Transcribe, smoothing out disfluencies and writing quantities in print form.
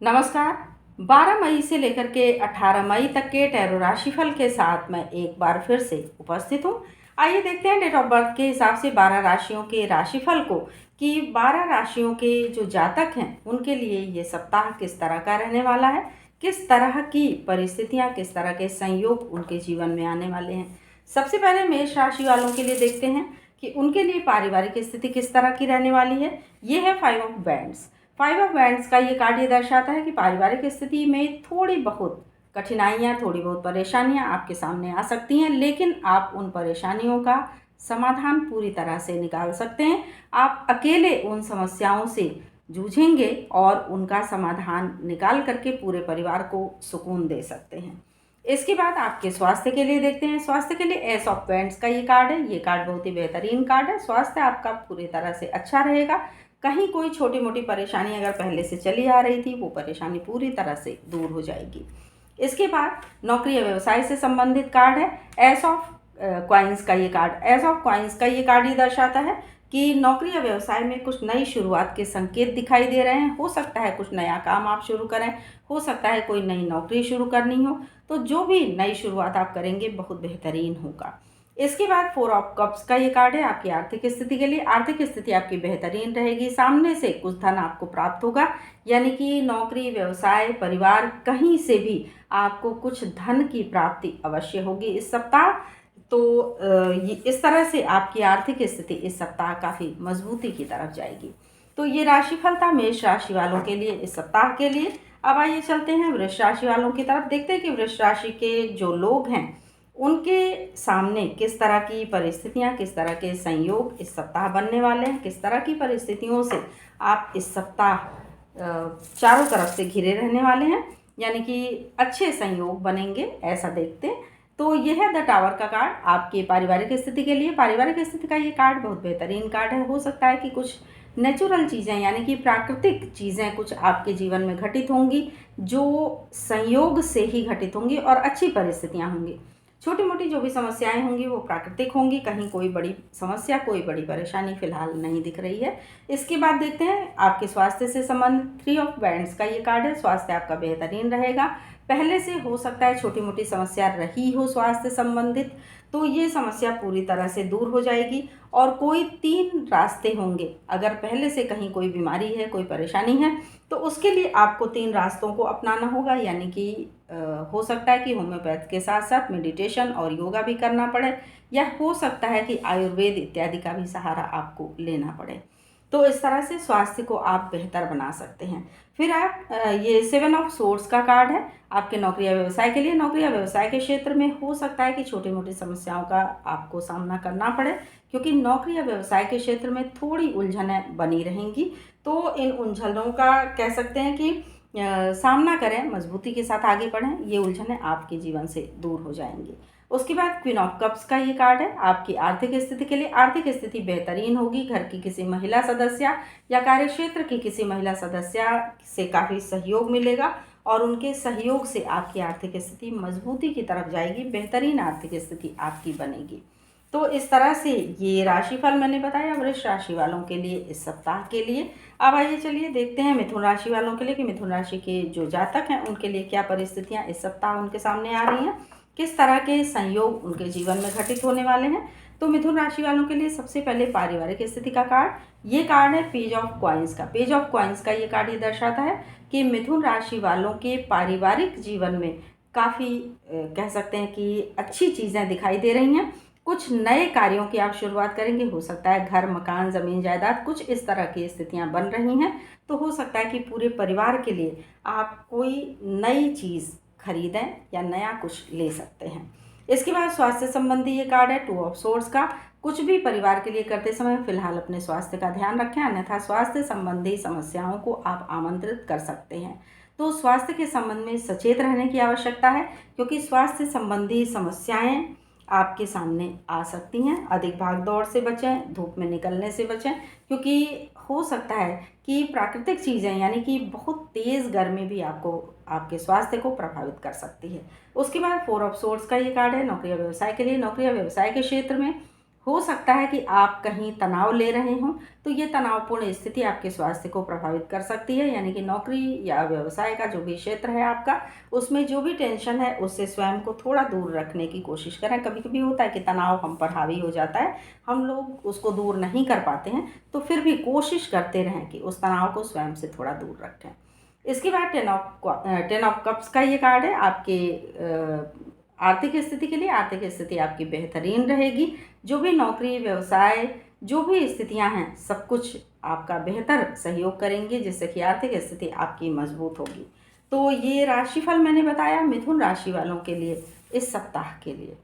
नमस्कार। 12 मई से लेकर के 18 मई तक के टैरो राशिफल के साथ मैं एक बार फिर से उपस्थित हूँ। आइए देखते हैं डेट ऑफ बर्थ के हिसाब से 12 राशियों के राशिफल को कि 12 राशियों के जो जातक हैं उनके लिए ये सप्ताह किस तरह का रहने वाला है, किस तरह की परिस्थितियाँ, किस तरह के संयोग उनके जीवन में आने वाले हैं। सबसे पहले मेष राशि वालों के लिए देखते हैं कि उनके लिए पारिवारिक स्थिति किस तरह की रहने वाली है। ये है 5 ऑफ बैंड्स। 5 ऑफ बैंड्स का ये कार्ड ये दर्शाता है कि पारिवारिक स्थिति में थोड़ी बहुत कठिनाइयाँ, थोड़ी बहुत परेशानियाँ आपके सामने आ सकती हैं, लेकिन आप उन परेशानियों का समाधान पूरी तरह से निकाल सकते हैं। आप अकेले उन समस्याओं से जूझेंगे और उनका समाधान निकाल करके पूरे परिवार को सुकून दे सकते हैं। इसके बाद आपके स्वास्थ्य के लिए देखते हैं। स्वास्थ्य के लिए एस ऑफ पेंट्स का ये कार्ड है। ये कार्ड बहुत ही बेहतरीन कार्ड है। स्वास्थ्य आपका पूरी तरह से अच्छा रहेगा। कहीं कोई छोटी मोटी परेशानी अगर पहले से चली आ रही थी, वो परेशानी पूरी तरह से दूर हो जाएगी। इसके बाद नौकरी या व्यवसाय से संबंधित कार्ड है एस ऑफ क्वाइंस का ये कार्ड। एस ऑफ क्वाइंस का ये कार्ड ये दर्शाता है कि नौकरी या व्यवसाय में कुछ नई शुरुआत के संकेत दिखाई दे रहे हैं। हो सकता है कुछ नया काम आप शुरू करें, हो सकता है कोई नई नौकरी शुरू करनी हो, तो जो भी नई शुरुआत आप करेंगे बहुत बेहतरीन होगा। इसके बाद 4 ऑफ कप्स का ये कार्ड है आपकी आर्थिक स्थिति के लिए। आर्थिक स्थिति आपकी बेहतरीन रहेगी। सामने से कुछ धन आपको प्राप्त होगा, यानी कि नौकरी, व्यवसाय, परिवार, कहीं से भी आपको कुछ धन की प्राप्ति अवश्य होगी इस सप्ताह। तो ये इस तरह से आपकी आर्थिक स्थिति इस सप्ताह काफ़ी मजबूती की तरफ जाएगी। तो ये राशिफल था मेष राशि वालों के लिए इस सप्ताह के लिए। अब आइए चलते हैं वृष राशि वालों की तरफ। देखते हैं कि वृष राशि के जो लोग हैं उनके सामने किस तरह की परिस्थितियां, किस तरह के संयोग इस सप्ताह बनने वाले हैं, किस तरह की परिस्थितियों से आप इस सप्ताह चारों तरफ से घिरे रहने वाले हैं, यानी कि अच्छे संयोग बनेंगे ऐसा देखते हैं। तो यह है द टावर का कार्ड आपकी पारिवारिक स्थिति के लिए। पारिवारिक स्थिति का ये कार्ड बहुत बेहतरीन कार्ड है। हो सकता है कि कुछ नेचुरल चीज़ें, यानी कि प्राकृतिक चीज़ें कुछ आपके जीवन में घटित होंगी, जो संयोग से ही घटित होंगी और अच्छी परिस्थितियां होंगी। छोटी मोटी जो भी समस्याएं होंगी वो प्राकृतिक होंगी। कहीं कोई बड़ी समस्या, कोई बड़ी परेशानी फिलहाल नहीं दिख रही है। इसके बाद देखते हैं आपके स्वास्थ्य से संबंधित 3 ऑफ बैंड्स का ये कार्ड है। स्वास्थ्य आपका बेहतरीन रहेगा। पहले से हो सकता है छोटी मोटी समस्या रही हो स्वास्थ्य संबंधित, तो ये समस्या पूरी तरह से दूर हो जाएगी। और कोई 3 रास्ते होंगे। अगर पहले से कहीं कोई बीमारी है, कोई परेशानी है, तो उसके लिए आपको 3 रास्तों को अपनाना होगा, यानी कि हो सकता है कि होम्योपैथ के साथ साथ मेडिटेशन और योगा भी करना पड़े, या हो सकता है कि आयुर्वेद इत्यादि का भी सहारा आपको लेना पड़े। तो इस तरह से स्वास्थ्य को आप बेहतर बना सकते हैं। फिर आप ये 7 ऑफ सोर्ड्स का कार्ड है आपके नौकरी या व्यवसाय के लिए। नौकरी या व्यवसाय के क्षेत्र में हो सकता है कि छोटी मोटी समस्याओं का आपको सामना करना पड़े, क्योंकि नौकरी या व्यवसाय के क्षेत्र में थोड़ी उलझनें बनी रहेंगी। तो इन उलझनों का कह सकते हैं कि सामना करें, मजबूती के साथ आगे बढ़ें, ये उलझनें आपके जीवन से दूर हो जाएंगी। उसके बाद क्वीन ऑफ कप्स का ये कार्ड है आपकी आर्थिक स्थिति के लिए। आर्थिक स्थिति बेहतरीन होगी। घर की किसी महिला सदस्य या कार्यक्षेत्र की किसी महिला सदस्य से काफ़ी सहयोग मिलेगा और उनके सहयोग से आपकी आर्थिक स्थिति मजबूती की तरफ जाएगी। बेहतरीन आर्थिक स्थिति आपकी बनेगी। तो इस तरह से ये राशिफल मैंने बताया वृष राशि वालों के लिए इस सप्ताह के लिए। अब आइए चलिए देखते हैं मिथुन राशि वालों के लिए कि मिथुन राशि के जो जातक हैं उनके लिए क्या परिस्थितियां इस सप्ताह उनके सामने आ रही हैं, किस तरह के संयोग उनके जीवन में घटित होने वाले हैं। तो मिथुन राशि वालों के लिए सबसे पहले पारिवारिक स्थिति का कार्ड, ये कार्ड है पेज ऑफ क्वाइंस का। पेज ऑफ क्वाइंस का ये कार्ड ये दर्शाता है कि मिथुन राशि वालों के पारिवारिक जीवन में काफ़ी कह सकते हैं कि अच्छी चीज़ें दिखाई दे रही हैं। कुछ नए कार्यों की आप शुरुआत करेंगे। हो सकता है घर, मकान, ज़मीन, जायदाद, कुछ इस तरह की स्थितियां बन रही हैं। तो हो सकता है कि पूरे परिवार के लिए आप कोई नई चीज़ खरीदें या नया कुछ ले सकते हैं। इसके बाद स्वास्थ्य संबंधी ये कार्ड है 2 ऑफ सोर्ड्स का। कुछ भी परिवार के लिए करते समय फिलहाल अपने स्वास्थ्य का ध्यान रखें, अन्यथा स्वास्थ्य संबंधी समस्याओं को आप आमंत्रित कर सकते हैं। तो स्वास्थ्य के संबंध में सचेत रहने की आवश्यकता है, क्योंकि स्वास्थ्य संबंधी समस्याएं आपके सामने आ सकती हैं। अधिक भाग दौड़ से बचें, धूप में निकलने से बचें, क्योंकि हो सकता है कि प्राकृतिक चीज़ें, यानी कि बहुत तेज़ गर्मी भी आपको आपके स्वास्थ्य को प्रभावित कर सकती है। उसके बाद 4 ऑफ सोर्ड्स का ये कार्ड है नौकरी या व्यवसाय के लिए। नौकरी या व्यवसाय के क्षेत्र में हो सकता है कि आप कहीं तनाव ले रहे हों, तो ये तनावपूर्ण स्थिति आपके स्वास्थ्य को प्रभावित कर सकती है। यानी कि नौकरी या व्यवसाय का जो भी क्षेत्र है आपका, उसमें जो भी टेंशन है उससे स्वयं को थोड़ा दूर रखने की कोशिश करें। कभी कभी होता है कि तनाव हम पर हावी हो जाता है, हम लोग उसको दूर नहीं कर पाते हैं, तो फिर भी कोशिश करते रहें कि उस तनाव को स्वयं से थोड़ा दूर रखें। इसके बाद टेन ऑफ कप्स का ये कार्ड है आपके आर्थिक स्थिति के लिए। आर्थिक स्थिति आपकी बेहतरीन रहेगी। जो भी नौकरी, व्यवसाय, जो भी स्थितियां हैं, सब कुछ आपका बेहतर सहयोग करेंगे, जिससे कि आर्थिक स्थिति आपकी मजबूत होगी। तो ये राशिफल मैंने बताया मिथुन राशि वालों के लिए इस सप्ताह के लिए।